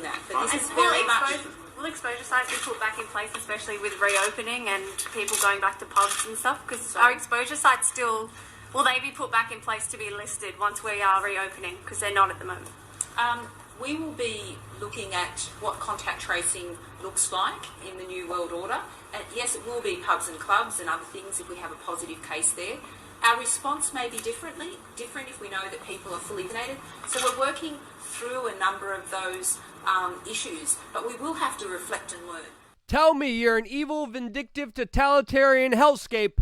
that. But this is very much... Will exposure sites be put back in place, especially with reopening and people going back to pubs and stuff? Because our exposure sites still... Will they be put back in place to be listed once we are reopening? Because they're not at the moment. We will be looking at what contact tracing looks like in the New World Order. And yes, it will be pubs and clubs and other things if we have a positive case there. Our response may be different if we know that people are fully vaccinated. So we're working through a number of those issues, but we will have to reflect and learn. Tell me you're an evil, vindictive, totalitarian hellscape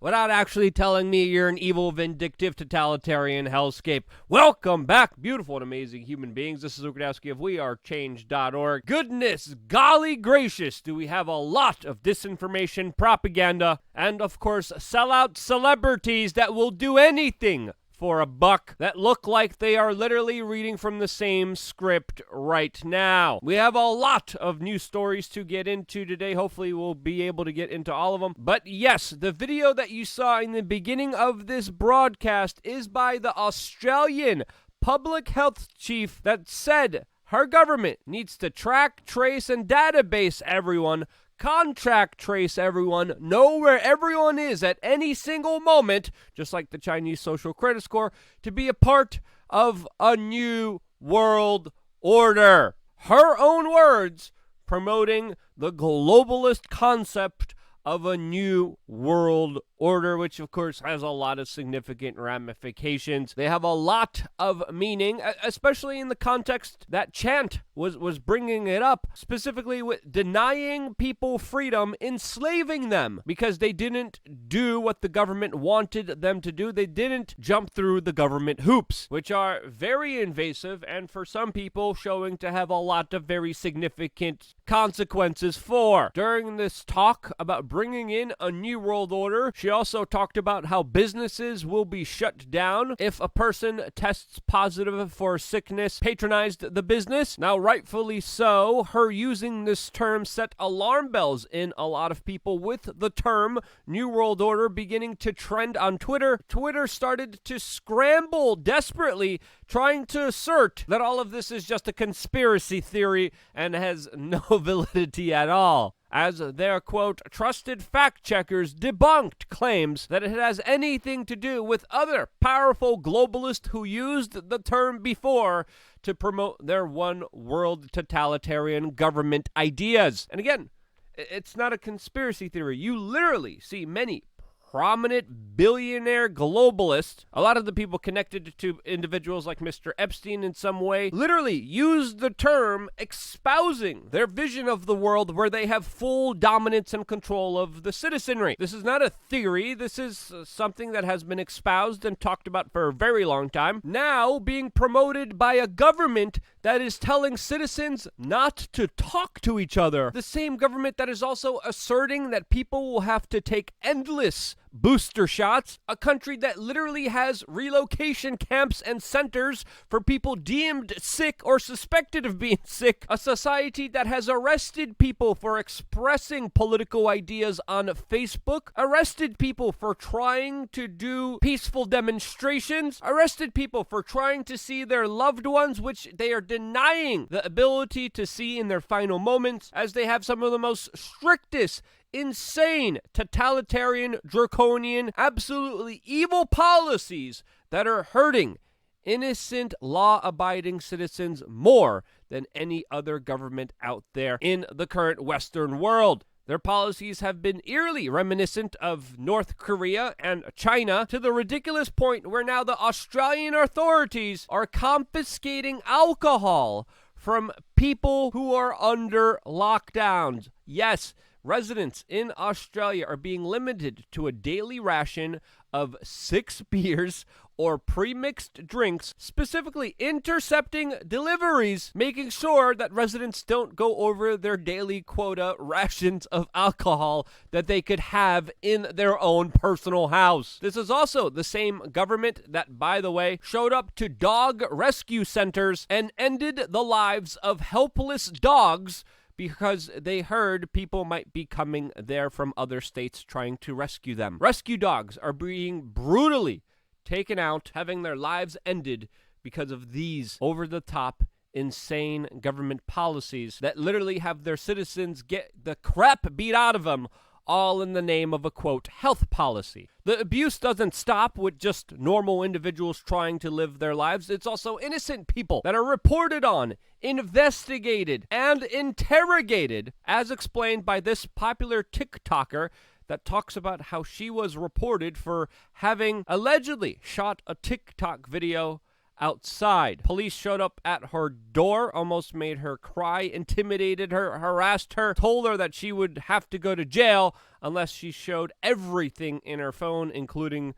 without actually telling me you're an evil, vindictive, totalitarian hellscape. Welcome back, beautiful and amazing human beings. This is Luke Radowski of WeAreChange.org. Goodness, golly gracious, do we have a lot of disinformation, propaganda, and, of course, sellout celebrities that will do anything for a buck that look like they are literally reading from the same script right now. We have a lot of news stories to get into today. Hopefully we'll be able to get into all of them. But yes, the video that you saw in the beginning of this broadcast is by the Australian public health chief that said her government needs to track, trace, and database everyone, contract trace everyone, know where everyone is at any single moment, just like the Chinese social credit score, to be a part of a new world order. Her own words promoting the globalist concept of a new world order, which of course has a lot of significant ramifications. They have a lot of meaning, especially in the context that Chant was bringing it up, specifically with denying people freedom, enslaving them, because they didn't do what the government wanted them to do. They didn't jump through the government hoops, which are very invasive and for some people showing to have a lot of very significant consequences for. During this talk about bringing in a new world order, she also talked about how businesses will be shut down if a person tests positive for sickness, patronized the business. Now, rightfully so, her using this term set alarm bells in a lot of people, with the term New World Order beginning to trend on Twitter. Twitter started to scramble desperately, trying to assert that all of this is just a conspiracy theory and has no validity at all, as their, quote, trusted fact-checkers debunked claims that it has anything to do with other powerful globalists who used the term before to promote their one-world totalitarian government ideas. And again, it's not a conspiracy theory. You literally see many prominent billionaire globalists, a lot of the people connected to individuals like Mr. Epstein in some way, literally use the term espousing their vision of the world where they have full dominance and control of the citizenry. This is not a theory. This is something that has been espoused and talked about for a very long time, now being promoted by a government that is telling citizens not to talk to each other. The same government that is also asserting that people will have to take endless booster shots, a country that literally has relocation camps and centers for people deemed sick or suspected of being sick, a society that has arrested people for expressing political ideas on Facebook, arrested people for trying to do peaceful demonstrations, arrested people for trying to see their loved ones, which they are denying the ability to see in their final moments, as they have some of the most strictest, insane, totalitarian, draconian, absolutely evil policies that are hurting innocent, law-abiding citizens more than any other government out there in the current Western world. Their policies have been eerily reminiscent of North Korea and China, to the ridiculous point where now the Australian authorities are confiscating alcohol from people who are under lockdowns. Yes, residents in Australia are being limited to a daily ration of 6 beers or pre-mixed drinks, specifically intercepting deliveries, making sure that residents don't go over their daily quota rations of alcohol that they could have in their own personal house. This is also the same government that, by the way, showed up to dog rescue centers and ended the lives of helpless dogs because they heard people might be coming there from other states trying to rescue them. Rescue dogs are being brutally taken out, having their lives ended because of these over-the-top, insane government policies that literally have their citizens get the crap beat out of them, all in the name of a, quote, health policy. The abuse doesn't stop with just normal individuals trying to live their lives. It's also innocent people that are reported on, investigated, and interrogated, as explained by this popular TikToker that talks about how she was reported for having allegedly shot a TikTok video outside. Police showed up at her door, almost made her cry, intimidated her, harassed her, told her that she would have to go to jail unless she showed everything in her phone, including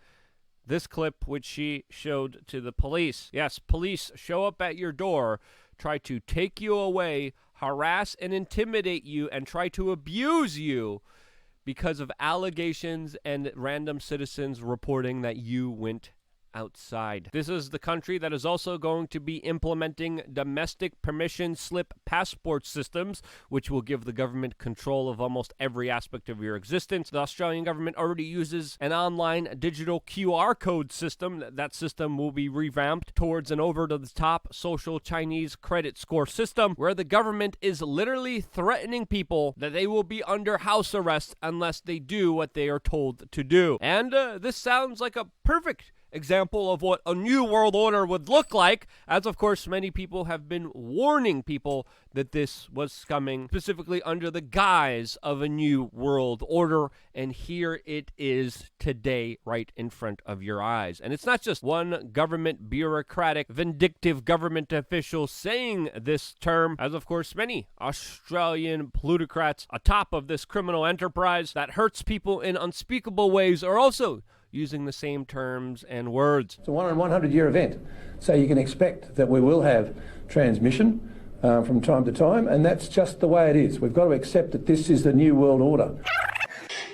this clip, which she showed to the police. Yes, police show up at your door, try to take you away, harass and intimidate you, and try to abuse you because of allegations and random citizens reporting that you went outside. This is the country that is also going to be implementing domestic permission slip passport systems, which will give the government control of almost every aspect of your existence. The Australian government already uses an online digital QR code system. That system will be revamped towards an over-the-top social Chinese credit score system, where the government is literally threatening people that they will be under house arrest unless they do what they are told to do. And this sounds like a perfect example of what a new world order would look like, as of course many people have been warning people that this was coming, specifically under the guise of a new world order, and here it is today right in front of your eyes. And it's not just one government bureaucratic, vindictive government official saying this term, as of course many Australian plutocrats atop of this criminal enterprise that hurts people in unspeakable ways are also using the same terms and words. It's a 1 in 100 year event, so you can expect that we will have transmission from time to time, and that's just the way it is. We've got to accept that this is the new world order.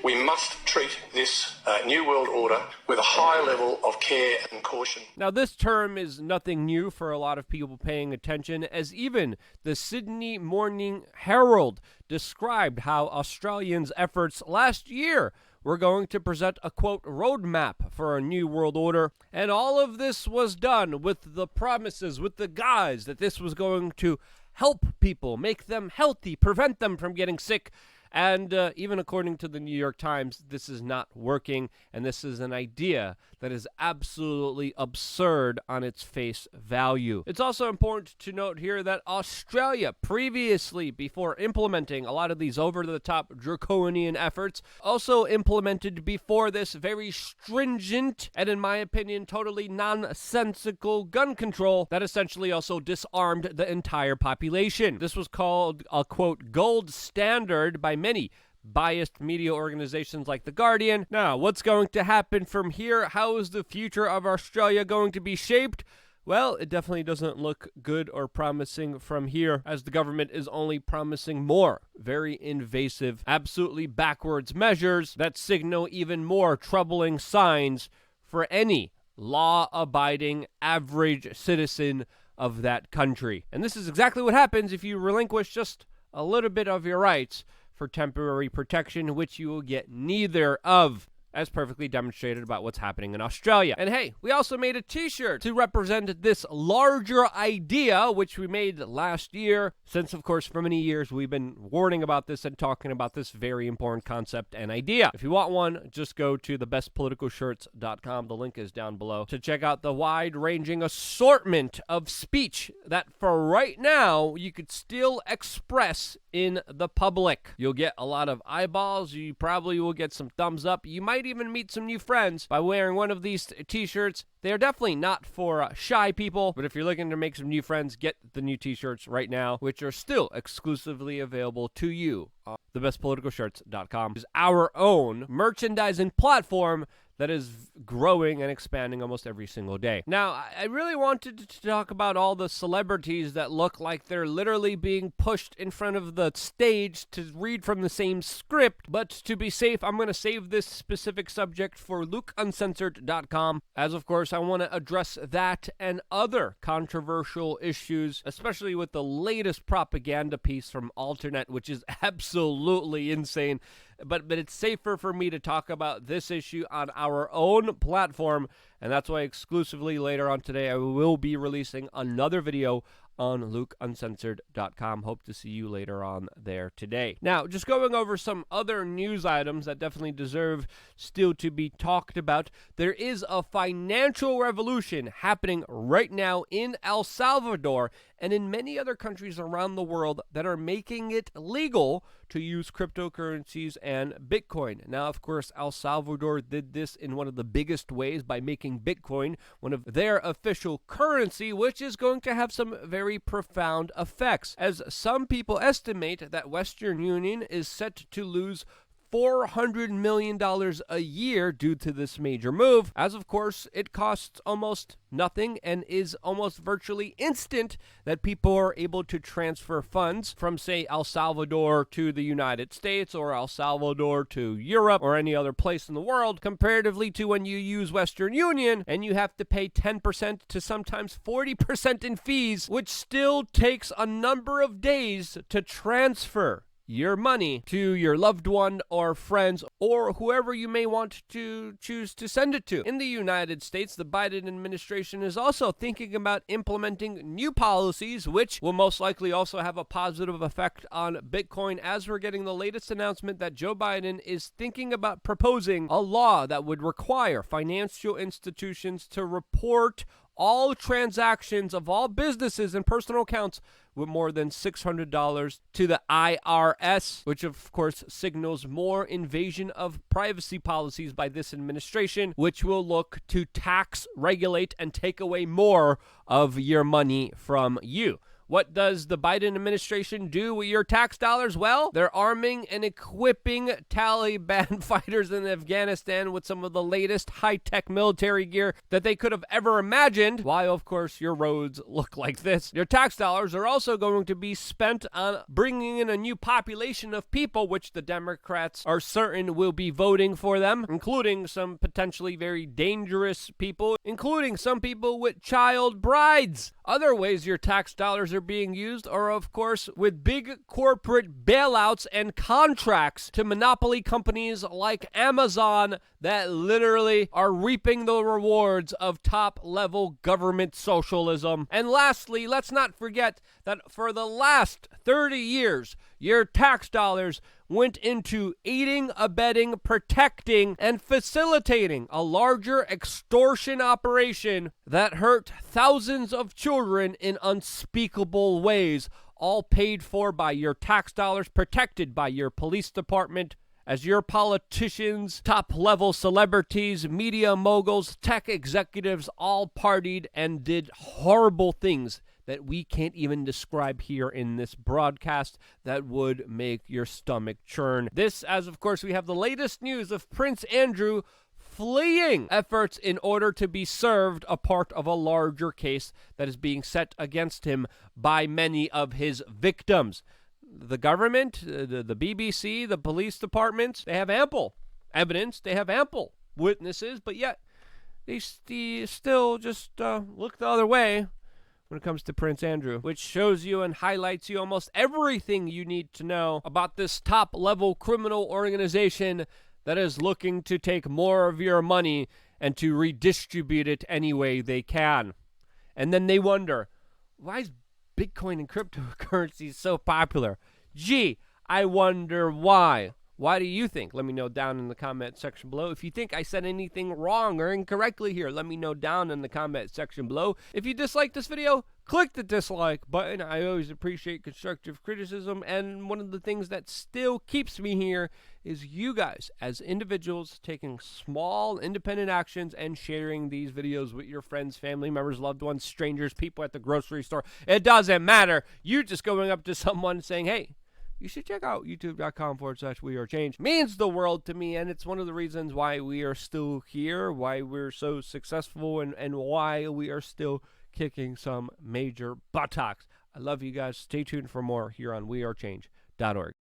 We must treat this new world order with a high level of care and caution. Now, this term is nothing new for a lot of people paying attention, as even the Sydney Morning Herald described how Australians' efforts last year were going to present a, quote, roadmap for a new world order. And all of this was done with the promises, with the guise that this was going to help people, make them healthy, prevent them from getting sick. And even according to the New York Times, this is not working, and this is an idea that is absolutely absurd on its face value. It's also important to note here that Australia, previously, before implementing a lot of these over-the-top draconian efforts, also implemented before this very stringent and, in my opinion, totally nonsensical gun control that essentially also disarmed the entire population. This was called a, quote, gold standard by many biased media organizations like The Guardian. Now, what's going to happen from here? How is the future of Australia going to be shaped? Well, it definitely doesn't look good or promising from here, as the government is only promising more very invasive, absolutely backwards measures that signal even more troubling signs for any law-abiding average citizen of that country. And this is exactly what happens if you relinquish just a little bit of your rights for temporary protection, which you will get neither of, as perfectly demonstrated about what's happening in Australia. And hey, we also made a t-shirt to represent this larger idea, which we made last year, since, of course, for many years we've been warning about this and talking about this very important concept and idea. If you want one, just go to thebestpoliticalshirts.com. The link is down below to check out the wide-ranging assortment of speech that, for right now, you could still express in the public. You'll get a lot of eyeballs. You probably will get some thumbs up. You might even meet some new friends by wearing one of these t-shirts. They are definitely not for shy people, but if you're looking to make some new friends, get the new t-shirts right now, which are still exclusively available to you on thebestpoliticalshirts.com. It's our own merchandising platform that is growing and expanding almost every single day. Now, I really wanted to talk about all the celebrities that look like they're literally being pushed in front of the stage to read from the same script, but to be safe, I'm going to save this specific subject for LukeUncensored.com, as of course I want to address that and other controversial issues, especially with the latest propaganda piece from Alternet, which is absolutely insane. But it's safer for me to talk about this issue on our own platform, and that's why exclusively later on today I will be releasing another video on lukeuncensored.com. Hope to see you later on there today. Now, just going over some other news items that definitely deserve still to be talked about. There is a financial revolution happening right now in El Salvador and in many other countries around the world that are making it legal to use cryptocurrencies and Bitcoin. Now, of course, El Salvador did this in one of the biggest ways by making Bitcoin one of their official currency, which is going to have some very profound effects, as some people estimate that Western Union is set to lose $400 million a year due to this major move, as of course it costs almost nothing and is almost virtually instant that people are able to transfer funds from, say, El Salvador to the United States or El Salvador to Europe or any other place in the world, comparatively to when you use Western Union and you have to pay 10% to sometimes 40% in fees, which still takes a number of days to transfer your money to your loved one or friends or whoever you may want to choose to send it to. In the United States, the Biden administration is also thinking about implementing new policies, which will most likely also have a positive effect on Bitcoin, as we're getting the latest announcement that Joe Biden is thinking about proposing a law that would require financial institutions to report all transactions of all businesses and personal accounts with more than $600 to the IRS, which of course signals more invasion of privacy policies by this administration, which will look to tax, regulate, and take away more of your money from you. What does the Biden administration do with your tax dollars? Well, they're arming and equipping Taliban fighters in Afghanistan with some of the latest high-tech military gear that they could have ever imagined, while, of course, your roads look like this. Your tax dollars are also going to be spent on bringing in a new population of people, which the Democrats are certain will be voting for them, including some potentially very dangerous people, including some people with child brides. Other ways your tax dollars are being used are, of course, with big corporate bailouts and contracts to monopoly companies like Amazon that literally are reaping the rewards of top-level government socialism. And lastly, let's not forget that for the last 30 years, your tax dollars went into aiding, abetting, protecting, and facilitating a larger extortion operation that hurt thousands of children in unspeakable ways, all paid for by your tax dollars, protected by your police department, as your politicians, top-level celebrities, media moguls, tech executives all partied and did horrible things that we can't even describe here in this broadcast that would make your stomach churn. This, as of course we have the latest news of Prince Andrew fleeing efforts in order to be served a part of a larger case that is being set against him by many of his victims. The government, the BBC, the police departments, they have ample evidence, they have ample witnesses, but yet they still just look the other way when it comes to Prince Andrew, which shows you and highlights you almost everything you need to know about this top-level criminal organization that is looking to take more of your money and to redistribute it any way they can. And then they wonder, why is Bitcoin and cryptocurrency so popular? Gee, I wonder why. Why do you think? Let me know down in the comment section below. If you think I said anything wrong or incorrectly here, let me know down in the comment section below. If you dislike this video, click the dislike button. I always appreciate constructive criticism, and one of the things that still keeps me here is you guys as individuals taking small independent actions and sharing these videos with your friends, family members, loved ones, strangers, people at the grocery store. It doesn't matter. You just going up to someone saying, hey, you should check out youtube.com/wearechange. Means the world to me, and it's one of the reasons why we are still here, why we're so successful, and why we are still kicking some major buttocks. I love you guys. Stay tuned for more here on wearechange.org.